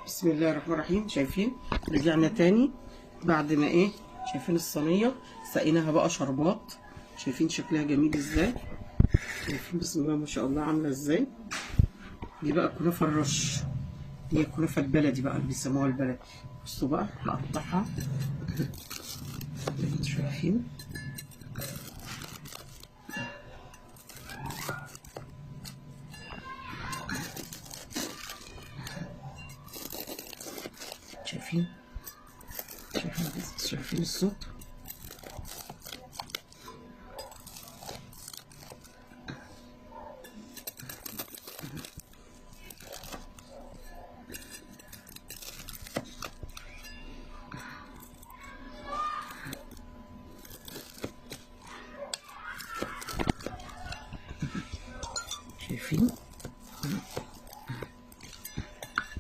بسم الله الرحمن الرحيم. شايفين رجعنا تاني بعد ما شايفين الصينيه سقيناها بقى شربات. شايفين شكلها جميل ازاي؟ شايفين بسم الله ما شاء الله عامله ازاي؟ دي بقى كنافه الرش، دي الكنافه البلدي بقى اللي بيسموها البلدي. بصوا بقى نقطعها. شايفين شايفين شايفين الصوت. شايفين